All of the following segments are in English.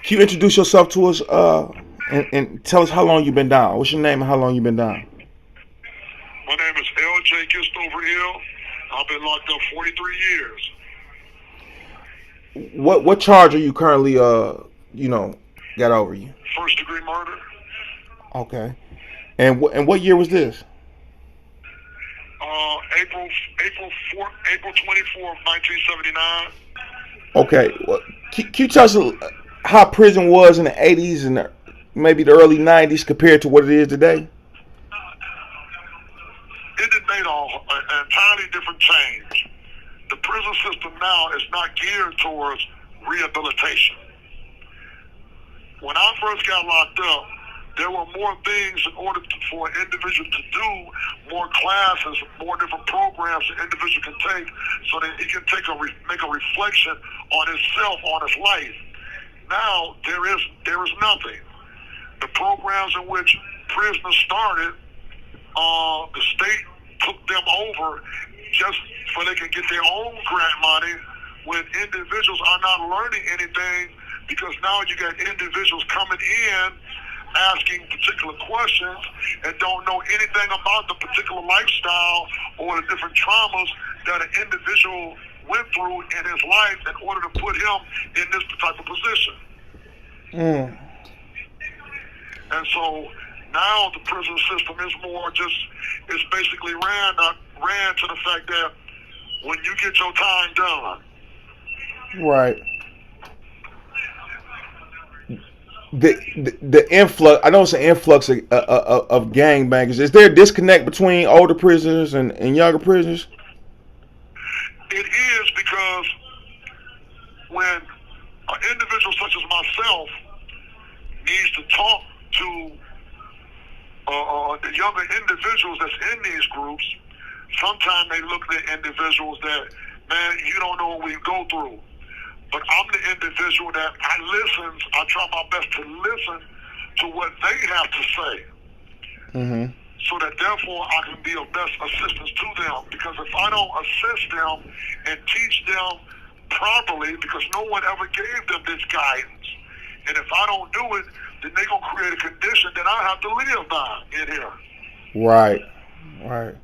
Can you introduce yourself to us and tell us how long you've been down? What's your name and how long you've been down? My name is L.J. Gistover-Hill. I've been locked up 43 years. What charge are you currently got over you? First degree murder. Okay. And what year was this? April 24th, 1979. Okay. Well, can you tell us how prison was in the 80s and maybe the early 90s compared to what it is today? It had made an entirely different change. The prison system now is not geared towards rehabilitation. When I first got locked up, there were more things in order for an individual to do, more classes, more different programs an individual can take so that he can make a reflection on himself, on his life. Now, there is nothing. The programs in which prisoners started, the state took them over just so they can get their own grant money when individuals are not learning anything, because now you got individuals coming in asking particular questions and don't know anything about the particular lifestyle or the different traumas that an individual went through in his life in order to put him in this type of position. Mm. And so now the prison system is more just, it's basically ran to the fact that when you get your time done. Right. The influx. I know it's an influx of gangbangers. Is there a disconnect between older prisoners and younger prisoners? It is, because when an individual such as myself needs to talk to the younger individuals that's in these groups, sometimes they look at individuals that, man, you don't know what we go through. But I'm the individual that I try my best to listen to what they have to say. Mm-hmm. So that therefore I can be of best assistance to them. Because if I don't assist them and teach them properly, because no one ever gave them this guidance, and if I don't do it, then they're going to create a condition that I have to live by in here. Right. Right.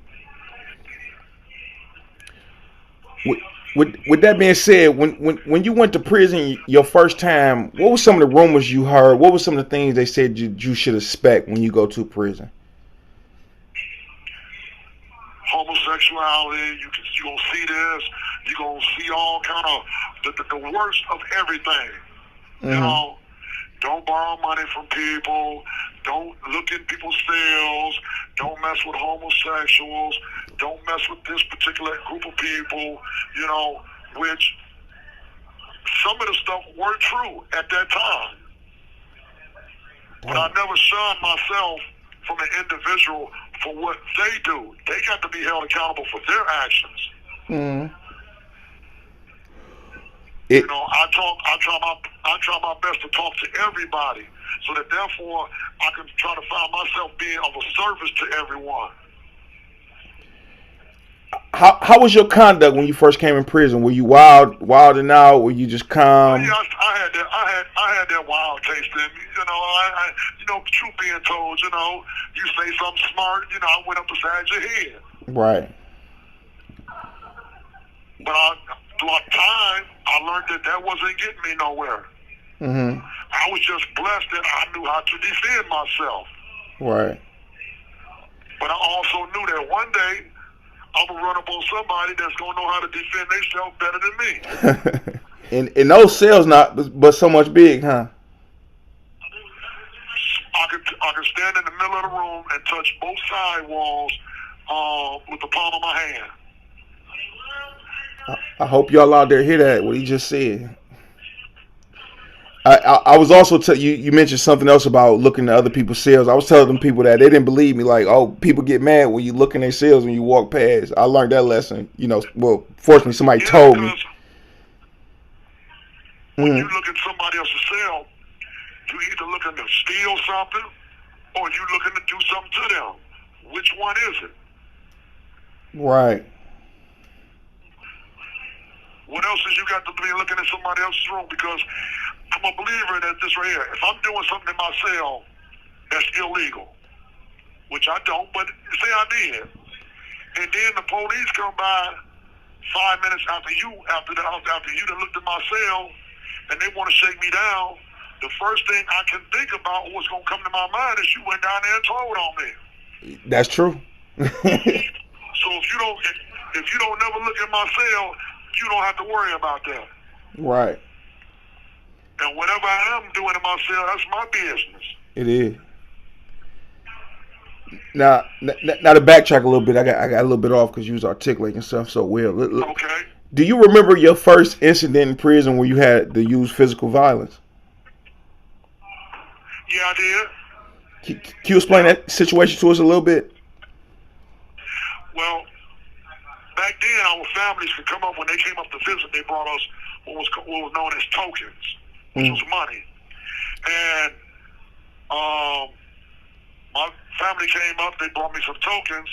With that being said, when you went to prison your first time, what were some of the rumors you heard? What were some of the things they said you should expect when you go to prison? Homosexuality, you're going to see this, you're going to see all kind of the worst of everything. Mm-hmm. You know, don't borrow money from people, don't look in people's cells, don't mess with homosexuals, don't mess with this particular group of people, you know, which some of the stuff were true at that time. But I never shunned myself from an individual for what they do. They got to be held accountable for their actions. Mm-hmm. You know, I try my best to talk to everybody, so that therefore I can try to find myself being of a service to everyone. How was your conduct when you first came in prison? Were you wilding out? Were you just calm? Yeah, I had that wild taste in me. You know, truth being told, you know, you say something smart, you know, I went up beside your head. Right. But throughout time, I learned that wasn't getting me nowhere. Mm-hmm. I was just blessed that I knew how to defend myself. Right. But I also knew that one day I'm going to run up on somebody that's going to know how to defend themselves better than and me. those cells not but so much big, huh? I could stand in the middle of the room and touch both side walls with the palm of my hand. I hope y'all out there hear that, what he just said. I was also you mentioned something else about looking at other people's cells. I was telling them people that they didn't believe me. Like, oh, people get mad when you look in their cells when you walk past. I learned that lesson. You know, well, fortunately somebody told me. When you look at somebody else's cell, you either looking to steal something or you looking to do something to them. Which one is it? Right. What else is you got to be looking at somebody else's room? Because I'm a believer that this right here. If I'm doing something in my cell that's illegal, which I don't, but say I did, and then the police come by 5 minutes after you done looked at my cell, and they want to shake me down, the first thing I can think about what's going to come to my mind is you went down there and told on me. That's true. So if you don't never look at my cell, you don't have to worry about that. Right. And whatever I am doing in my cell, that's my business. It is. Now to backtrack a little bit, I got a little bit off because you was articulating stuff so well. Okay. Do you remember your first incident in prison where you had to use physical violence? Yeah, I did. Can you explain that situation to us a little bit? Well, back then our families could come up when they came up to visit. They brought us what was known as tokens, which was money, and my family came up. They brought me some tokens,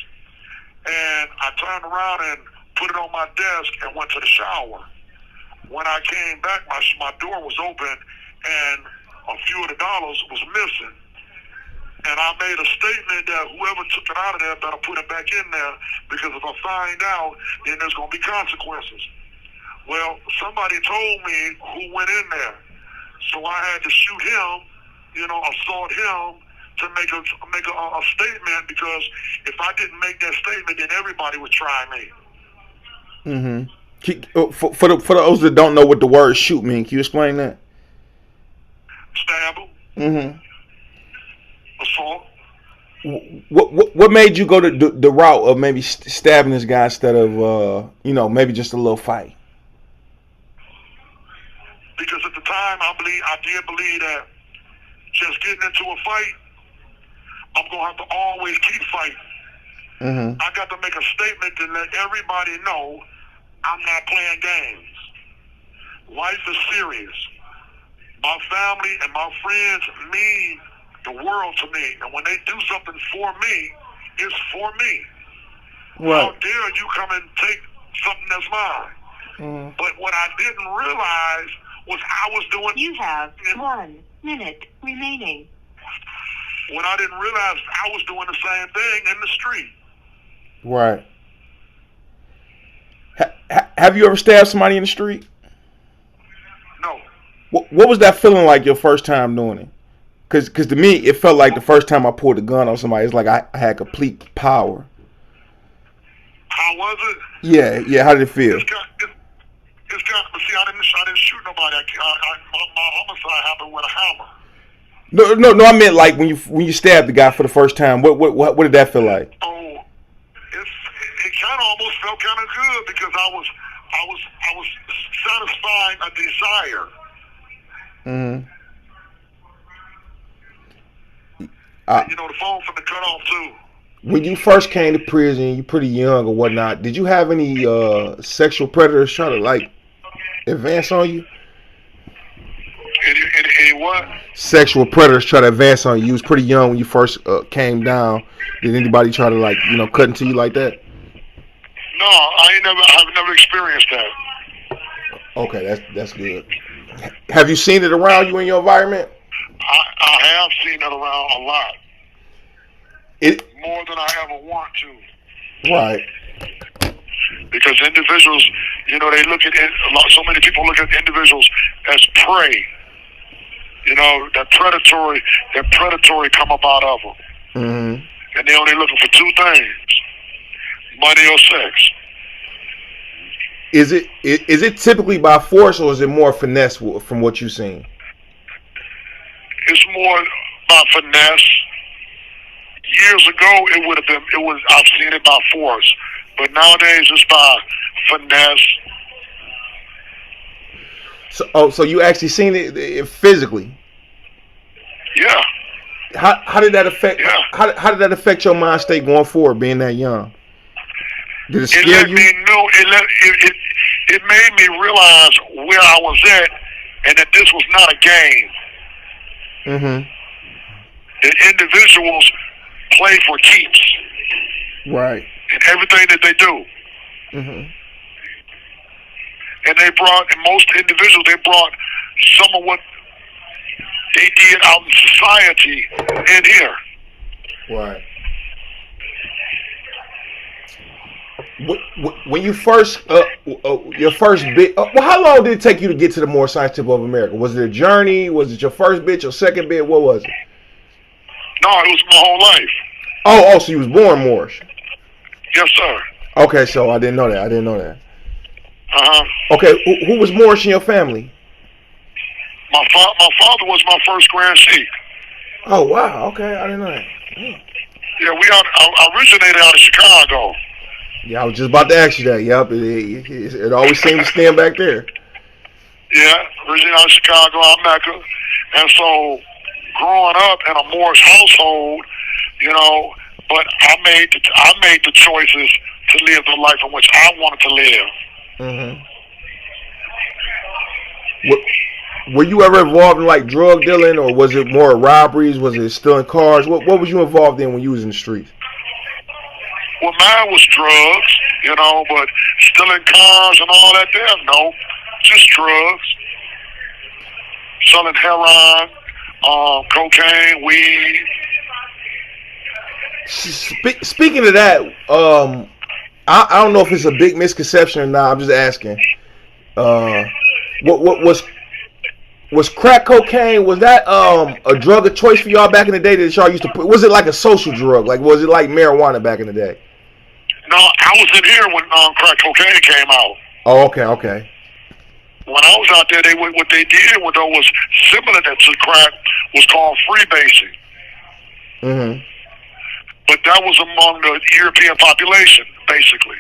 and I turned around and put it on my desk and went to the shower. When I came back, my door was open, and a few of the dollars was missing. And I made a statement that whoever took it out of there better put it back in there, because if I find out, then there's going to be consequences. Well, somebody told me who went in there. So I had to shoot him, assault him to make a statement, because if I didn't make that statement, then everybody would try me. Mm-hmm. For those that don't know what the word shoot means, can you explain that? Stab him. Mm-hmm. Assault. What made you go to the route of maybe stabbing this guy instead of maybe just a little fight? Because at the time I did believe that just getting into a fight, I'm gonna have to always keep fighting. Mm-hmm. I got to make a statement to let everybody know I'm not playing games. Life is serious. My family and my friends mean the world to me, and when they do something for me, it's for me. Right. How dare you come and take something that's mine? Mm-hmm. But what I didn't realize was I was doing... You have 1 minute remaining. When I didn't realize I was doing the same thing in the street. Right. Have you ever stabbed somebody in the street? No. What was that feeling like your first time doing it? Because to me, it felt like the first time I pulled a gun on somebody, it's like I had complete power. How was it? Yeah. How did it feel? See, I didn't shoot nobody. My homicide happened with a hammer. No. I meant like when you stabbed the guy for the first time. What did that feel like? Oh, it kind of almost felt kind of good, because I was satisfying a desire. Mm-hmm. The phone from the cut off too. When you first came to prison, you're pretty young or whatnot. Did you have any sexual predators try to advance on you? Any what? Sexual predators try to advance on you. You was pretty young when you first came down. Did anybody try to cut into you like that? No, I've never experienced that. Okay, that's good. Have you seen it around you in your environment? I have seen it around a lot. More than I ever want to. Right. Because individuals, they look at it, so many people look at individuals as prey. That predatory come up out of them. Mm-hmm. And they're only looking for two things: money or sex. Is it typically by force, or is it more finesse from what you've seen? It's more by finesse. Years ago, I've seen it by force, but nowadays it's by finesse. So you actually seen it physically? Yeah. How did that affect? Yeah. How did that affect your mind state going forward, being that young? Did it scare you? It made me realize where I was at, and that this was not a game. Mm-hmm. The individuals play for keeps. Right. In everything that they do. Mm-hmm. And most individuals, they brought some of what they did out in society in here. Right. When you first, your first bit, well, how long did it take you to get to the Moorish Science Temple of America? Was it a journey? Was it your first bit, your second bit? What was it? No, it was my whole life. Oh, so you was born Moorish? Yes, sir. Okay, so I didn't know that. Uh-huh. Okay, who was Moorish in your family? My father was my first Grand Sheik. Oh, wow. Okay, I didn't know that. Yeah, I originated out of Chicago. Yeah, I was just about to ask you that. Yep, it always seems to stand back there. Yeah, originated out of Chicago, out of Mecca. And so, growing up in a Moorish household, you know, but I made the choices to live the life in which I wanted to live. Were you ever involved in like drug dealing, or was it more robberies? Was it stealing cars? What was you involved in when you was in the streets? Well, mine was drugs, you know, but stealing cars and all that there, no, just drugs. Selling heroin, cocaine, weed. Speaking of that, I don't know if it's a big misconception or not. I'm just asking. What was crack cocaine? Was that a drug of choice for y'all back in the day that y'all used to put? Was it like a social drug? Like was it like marijuana back in the day? No, I was in here when crack cocaine came out. Oh, okay. When I was out there, what they did was similar to crack, was called freebasing. Mm-hmm. But that was among the European population, basically.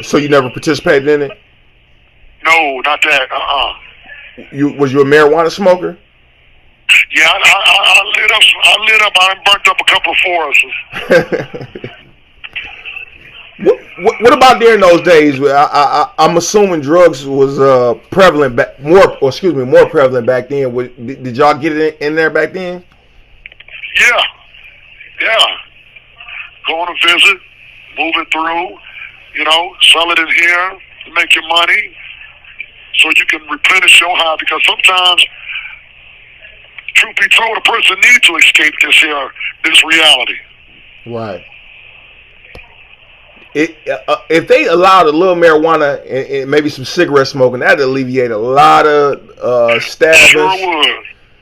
So you never participated in it? No, not that. Was you a marijuana smoker? Yeah, I lit up. I burnt up a couple of forests. What about during those days? I'm assuming drugs was more prevalent back then. Did y'all get it in there back then? Yeah. Going to visit, moving through, you know, sell it in here, make your money, so you can replenish your high. Because sometimes, truth be told, a person needs to escape this reality. Right. If they allowed a little marijuana and maybe some cigarette smoking, that'd alleviate a lot of stabbings.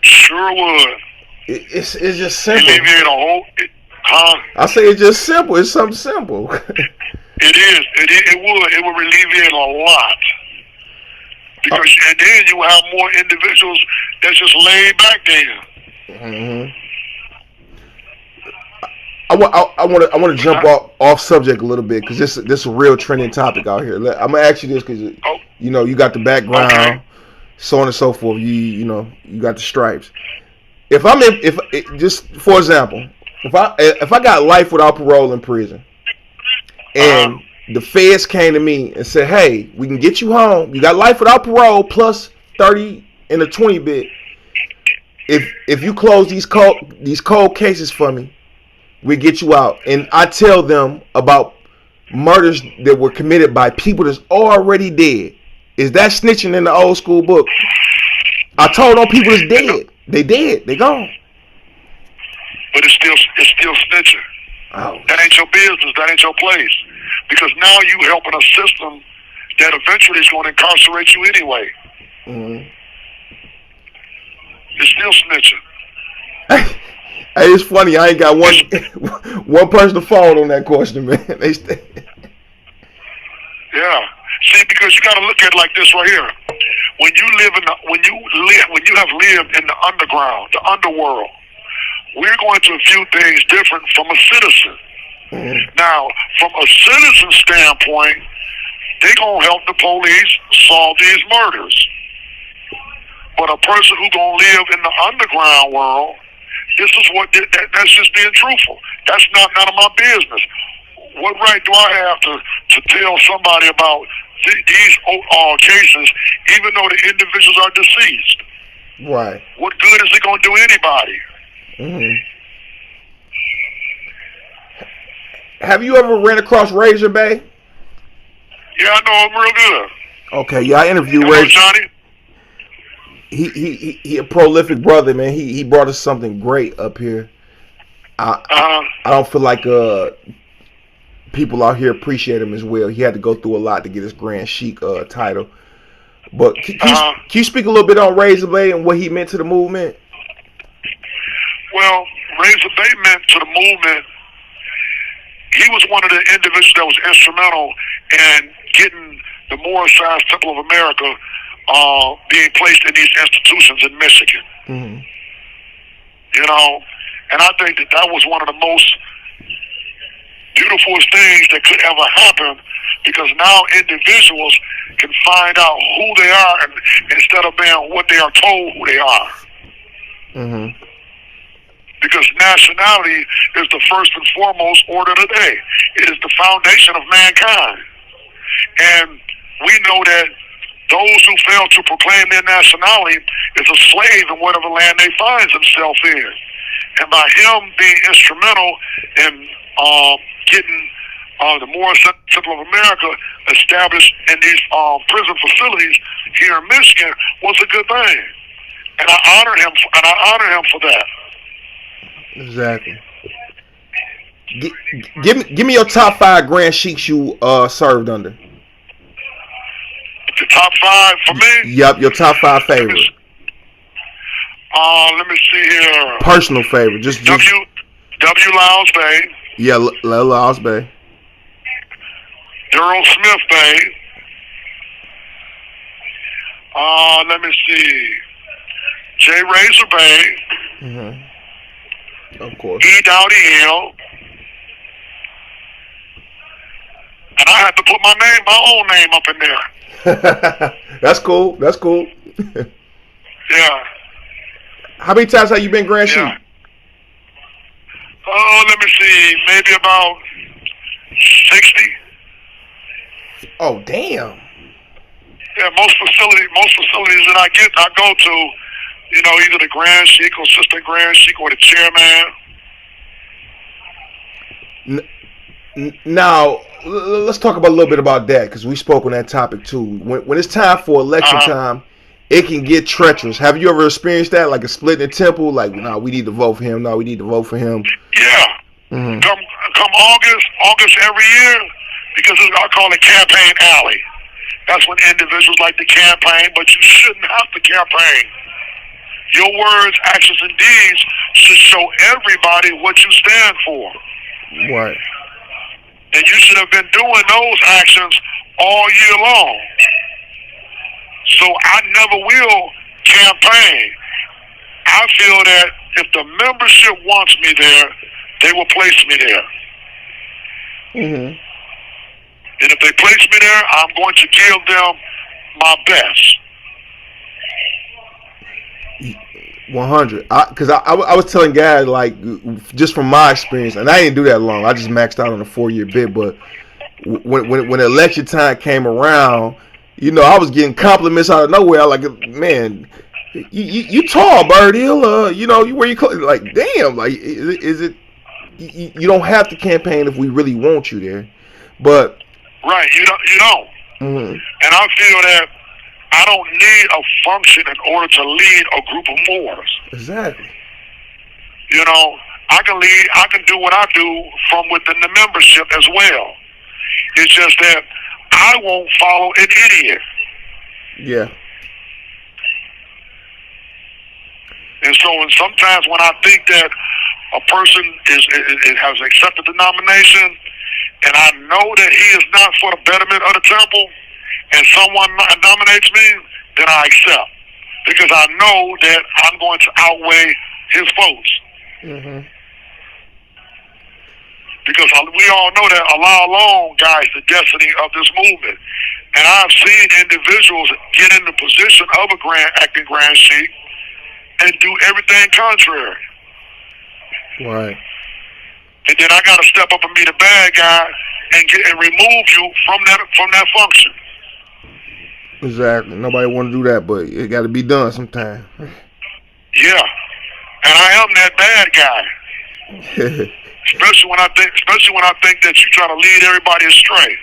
Sure would. It's just simple. Alleviate a whole. I say it's just simple. It's something simple. It is. It would alleviate a lot. Because and then you will have more individuals that's just laid back there. Mm-hmm. I want to jump off subject a little bit because this is a real trending topic out here. I'm gonna ask you this because you know you got the background, so on and so forth. You know you got the stripes. Just for example, if I got life without parole in prison, and the feds came to me and said, "Hey, we can get you home. You got life without parole plus 30 and a 20 bit. If you close these cold cases for me, we get you out." And I tell them about murders that were committed by people that's already dead. Is that snitching in the old school book? I told them people that's dead. They dead. They gone. But it's still snitching. Oh. That ain't your business. That ain't your place. Because now you helping a system that eventually is going to incarcerate you anyway. Mm-hmm. It's still snitching. Hey, it's funny. I ain't got one person to follow on that question, man. Yeah. See, because you got to look at it like this right here. When you have lived in the underground, the underworld, we're going to view things different from a citizen. Mm-hmm. Now, from a citizen standpoint, they're going to help the police solve these murders. But a person who's going to live in the underground world, that's just being truthful. That's none of my business. What right do I have to tell somebody about these cases, even though the individuals are deceased? Right. What good is it going to do anybody? Mm-hmm. Have you ever ran across Razor Bay? Yeah, I know him real good. Okay, yeah, I interviewed Razor. Johnny? he a prolific brother, man. He brought us something great up here. I don't feel like people out here appreciate him as well. He had to go through a lot to get his Grand Sheik title. But can you speak a little bit on Razor Bay and what he meant to the movement? Well, Razor Bay meant to the movement. He was one of the individuals that was instrumental in getting the Morris-sized Temple of America being placed in these institutions in Michigan. Mm-hmm. You know, and I think that was one of the most beautiful things that could ever happen, because now individuals can find out who they are instead of being what they are told who they are. Mm-hmm. Because nationality is the first and foremost order of the day. It is the foundation of mankind. And we know that those who fail to proclaim their nationality is a slave in whatever land they find themselves in. And by him being instrumental in getting the Morris Temple of America established in these prison facilities here in Michigan was a good thing. And I honor him for that. Exactly. Give me your top 5 Grand Sheiks you served under. The top 5 for me? Yep, your top 5 favorites. Let me see here. Personal favorite, just W. Lyles Bay. Yeah, Lyles Bay. Daryl Smith Bay. Let me see. J. Razor Bay. Mm-hmm. Of course. E. Dowdy Hill. And I had to put my own name up in there. That's cool. That's cool. Yeah. How many times have you been Grand Sheik? Yeah. Let me see. Maybe about 60. Oh, damn. Yeah, most facilities that I go to, you know, either the Grand Sheik or Assistant Grand Sheik or the chairman. Now, let's talk about a little bit about that, because we spoke on that topic too. When it's time for election time, it can get treacherous. Have you ever experienced that, like a split in the temple? Like, no, we need to vote for him. No, we need to vote for him. Yeah. Mm-hmm. Come August every year, because I call it campaign alley. That's when individuals like to campaign, but you shouldn't have to campaign. Your words, actions, and deeds should show everybody what you stand for. Right. And you should have been doing those actions all year long. So I never will campaign. I feel that if the membership wants me there, they will place me there. Mm-hmm. And if they place me there, I'm going to give them my best. 100. Because I was telling guys, like, just from my experience, and I didn't do that long. I just maxed out on a 4-year bid. But when election time came around, you know, I was getting compliments out of nowhere. I was like, man, you tall, Bird Hill. You know, you wear your clothes. Like, damn. Like, is it? You don't have to campaign if we really want you there. But right, you don't. Mm-hmm. And I feel that I don't need a function in order to lead a group of Moors. Exactly. You know, I can do what I do from within the membership as well. It's just that I won't follow an idiot. Yeah. And so sometimes when I think that a person has accepted the nomination, and I know that he is not for the betterment of the temple, and someone nominates me, then I accept. Because I know that I'm going to outweigh his votes. Mm-hmm. Because we all know that Allah alone guides the destiny of this movement. And I've seen individuals get in the position of a acting Grand Sheik and do everything contrary. Right. And then I got to step up and be the bad guy and remove you from that function. Exactly. Nobody want to do that, but it got to be done sometime. Yeah. And I am that bad guy. Especially when I think that you try to lead everybody astray.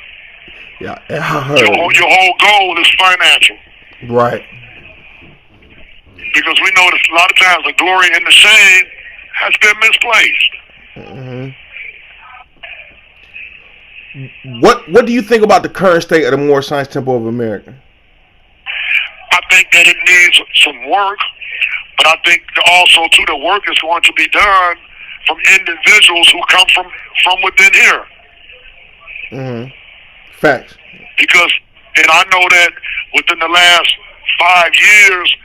Yeah, I heard. Your whole goal is financial. Right. because we know that a lot of times the glory and the shame has been misplaced. What do you think about the current state of the Moorish Science Temple of America? I think that it needs some work, but I think also too the work is going to be done from individuals who come from within here. Facts. Because, and I know that within the last 5 years,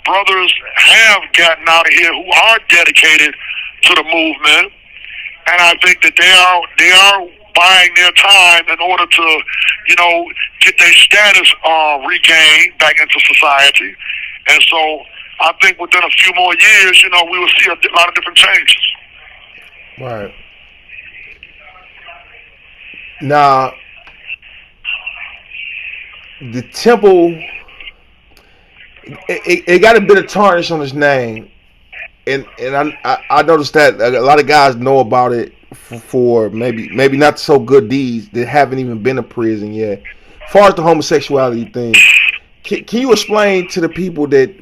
brothers have gotten out of here who are dedicated to the movement, and I think that they are buying their time in order to, get their status regained back into society. And so I think within a few more years, we will see a lot of different changes. Right. Now, the temple, it got a bit of tarnish on its name, and I noticed that a lot of guys know about it for maybe not so good deeds that haven't even been to prison yet. As far as the homosexuality thing, can you explain to the people that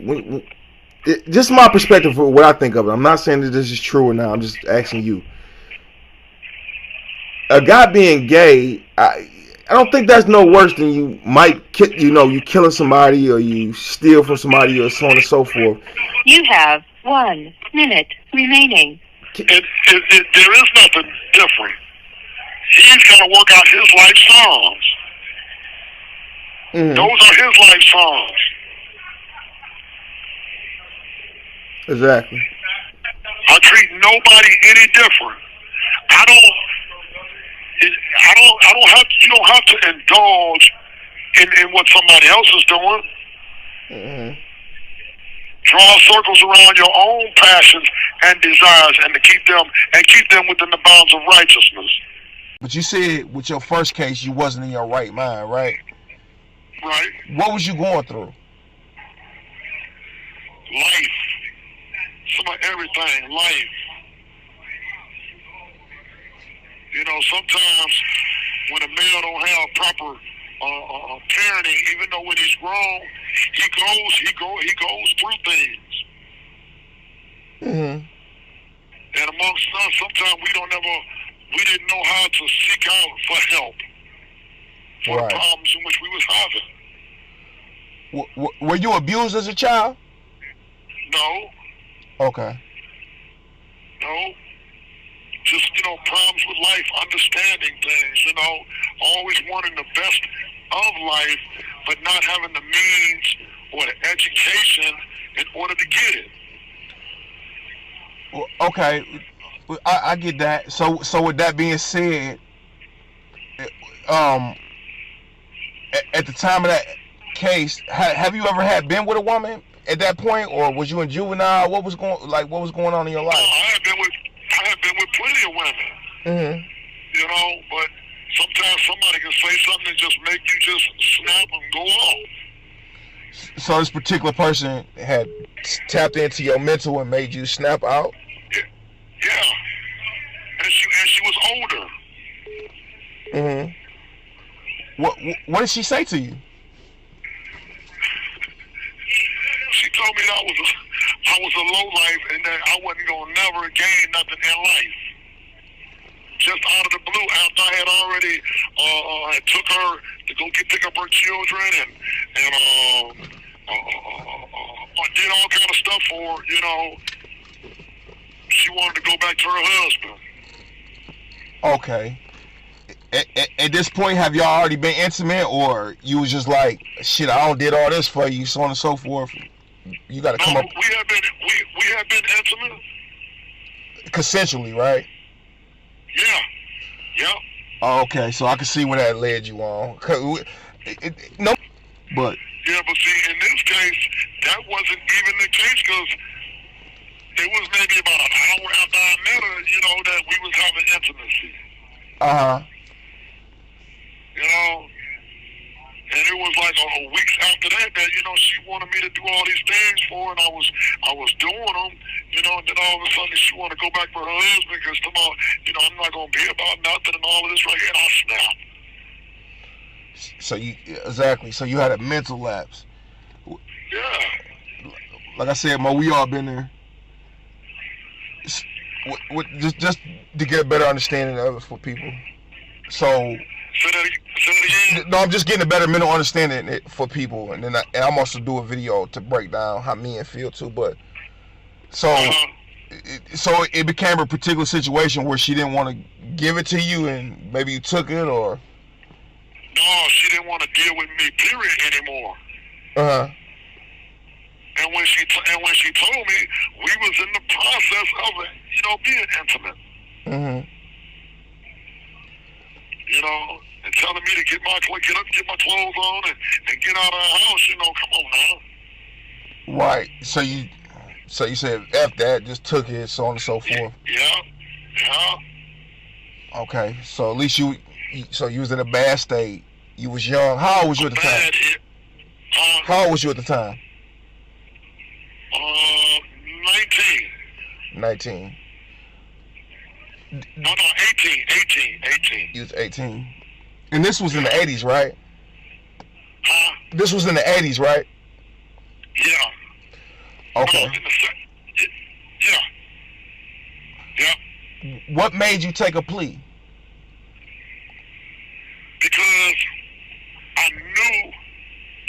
just my perspective for what I think of it? I'm not saying that this is true or not. I'm just asking you. A guy being gay, I don't think that's no worse than you killing somebody or you steal from somebody or so on and so forth. You have 1 minute remaining. There is nothing different. He's going to work out his life songs. Those are his life songs. Exactly. I treat nobody any different. You don't have to indulge in what somebody else is doing. Draw circles around your own passions and desires, and keep them within the bounds of righteousness. But you said with your first case, you wasn't in your right mind, right? Right. What was you going through? Life. Some of everything. Life. Sometimes when a male don't have proper parenting, even though when he's grown, he goes through things. And amongst us, sometimes we didn't know how to seek out for help for the problems in which we was having. Were you abused as a child? No. Okay. No. Just, problems with life, understanding things, always wanting the best of life, but not having the means or the education in order to get it. Well, okay, I get that. So with that being said, at the time of that case, have you ever been with a woman at that point, or was you in juvenile? What was going on in your life? I have been with plenty of women. But sometimes somebody can say something and just make you just snap and go off. So this particular person had tapped into your mental and made you snap out? Yeah. And she was older. What did she say to you? She told me that I was a low life and that I wasn't gonna never gain nothing in life. Just out of the blue, after I had already took her to go pick up her children and did all kind of stuff for her, she wanted to go back to her husband. Okay. At this point, have y'all already been intimate, or you was just like, shit, I did all this for you, so on and so forth? You got to come up. We have been intimate. Consensually, right? Yeah. Yep. Oh, okay, so I can see where that led you on. No, but. Yeah, but see, in this case, that wasn't even the case, because it was maybe about an hour after I met her, that we was having intimacy. And it was like a weeks after that she wanted me to do all these things for her, and I was doing them, and then all of a sudden she wanted to go back for her husband because tomorrow, I'm not going to be about nothing and all of this right here, and I snapped. So you had a mental lapse. Yeah. like I said, Mo, we all been there. Just to get a better understanding of it for people. So, Say that again. no, I'm just getting a better mental understanding for people, and then I'm also do a video to break down how men feel too. But so, it became a particular situation where she didn't want to give it to you, and maybe you took it, or no, she didn't want to deal with me, period, anymore. And when she told me, we was in the process of it, being intimate. And telling me to get my clothes on and get out of the house. Come on now. Right. So you said F that, just took it, so on and so forth. Yeah. Okay. So at least you was in a bad state. You was young. How old was you at the time? How old was you at the time? 19. 19. No, 18. You was 18. And this was in the 80s, right? Huh? This was in the 80s, right? Yeah. Okay. No, yeah. What made you take a plea? Because I knew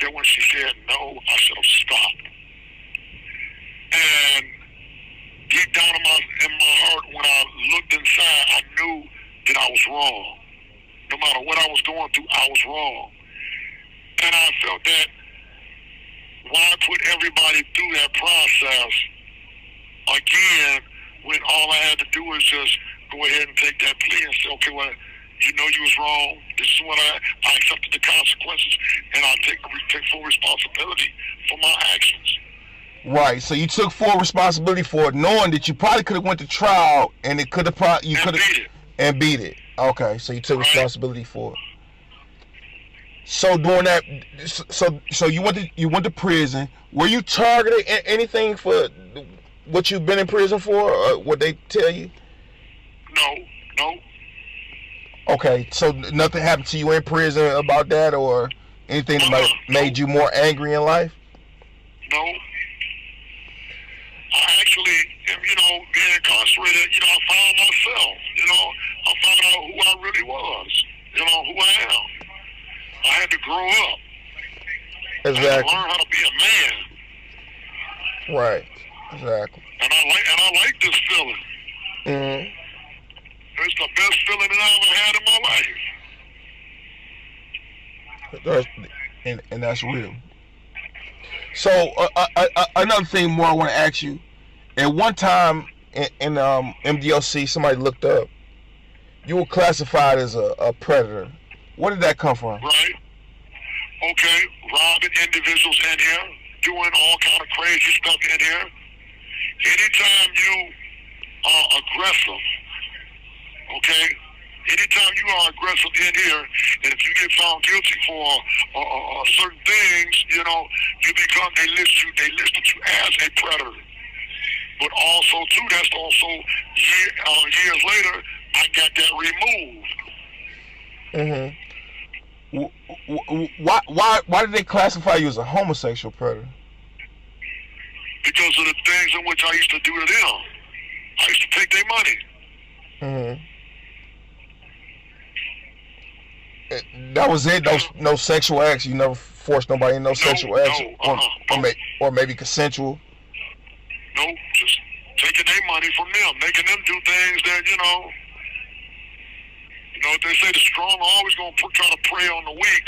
that when she said no, I should have stopped. And deep down in my heart, when I looked inside, I knew that I was wrong. No matter what I was going through, I was wrong. And I felt that why put everybody through that process again when all I had to do was just go ahead and take that plea and say, okay, well, you was wrong. This is what I accepted the consequences, and I take full responsibility for my actions. Right. So you took full responsibility for it, knowing that you probably could have went to trial, and it could have beat it. Okay. So you took responsibility for it. So during that, so you went to prison. Were you targeted anything for what you've been in prison for, or what they tell you? No. Okay, so nothing happened to you in prison about that, or anything that made you more angry in life? No. I actually, being incarcerated, I found myself. I found out who I really was. Who I am. I had to grow up. Exactly. I had to learn how to be a man. Right. Exactly. And I like this feeling. Mm-hmm. It's the best feeling that I ever had in my life. And that's real. So another thing more I want to ask you. At one time in MDLC, somebody looked up. You were classified as a predator. Where did that come from? Right. Okay. Robbing individuals in here, doing all kind of crazy stuff in here. Anytime you are aggressive, okay? Anytime you are aggressive in here, and if you get found guilty for certain things, you become, they listed you as a predator. But also, too, that's also years later, I got that removed. Why did they classify you as a homosexual predator? Because of the things in which I used to do to them. I used to take their money. That was it. No sexual acts. You never forced nobody in sexual acts, or maybe consensual. No, just taking their money from them, making them do things that they say the strong are always gonna try to prey on the weak.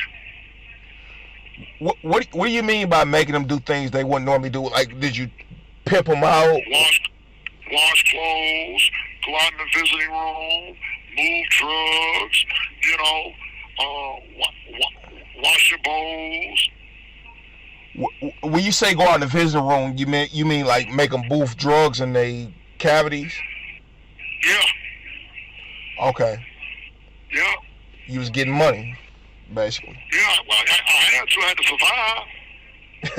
What do you mean by making them do things they wouldn't normally do? Like, did you pimp them out? Wash clothes, go out in the visiting room, move drugs, wash your bowls. When you say go out in the visiting room, you mean like make them boof drugs in their cavities? Yeah. Okay. Yeah. You was getting money, basically. Yeah, well, I had to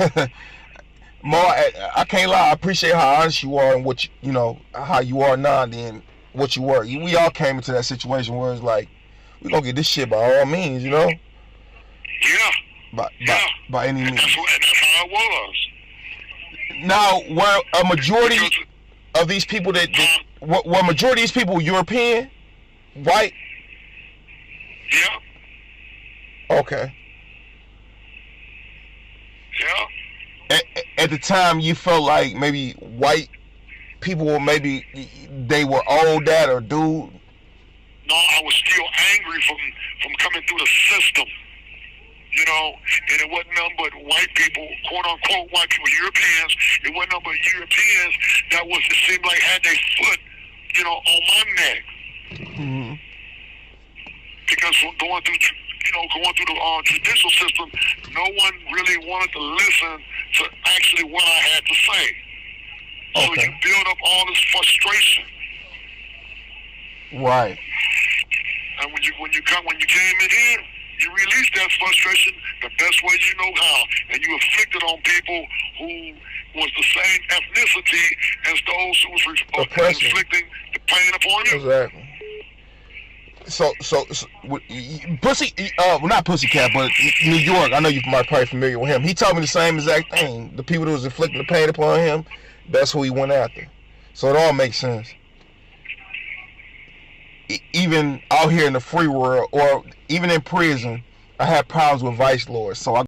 survive. Mo, I can't lie. I appreciate how honest you are and what how you are now than what you were. We all came into that situation where it's like, we gonna get this shit by all means, Yeah. By any means. And that's how it was. Now, were a majority Because, of these people were majority of these people European, white? yeah, Okay. yeah. At the time, you felt like maybe white people were maybe they were old that or dude. No, I was still angry from coming through the system. You know, and it wasn't nothing but white people, quote unquote white people, Europeans. It wasn't nothing but Europeans that was, it seemed like, had their foot, you know, on my neck. Mm-hmm. Because going through the judicial system, no one really wanted to listen to actually what I had to say. So Okay. you build up all this frustration. Right. And when you came in here, you released that frustration the best way you know how, and you inflicted on people who was the same ethnicity as those who was inflicting the pain upon you. Exactly. So Pussy, well, not Pussycat, but New York. I know you might probably familiar with him. He told me the same exact thing. The people that was inflicting the pain upon him, that's who he went after. So it all makes sense. Even out here in the free world, or even in prison, I had problems with vice lords. So I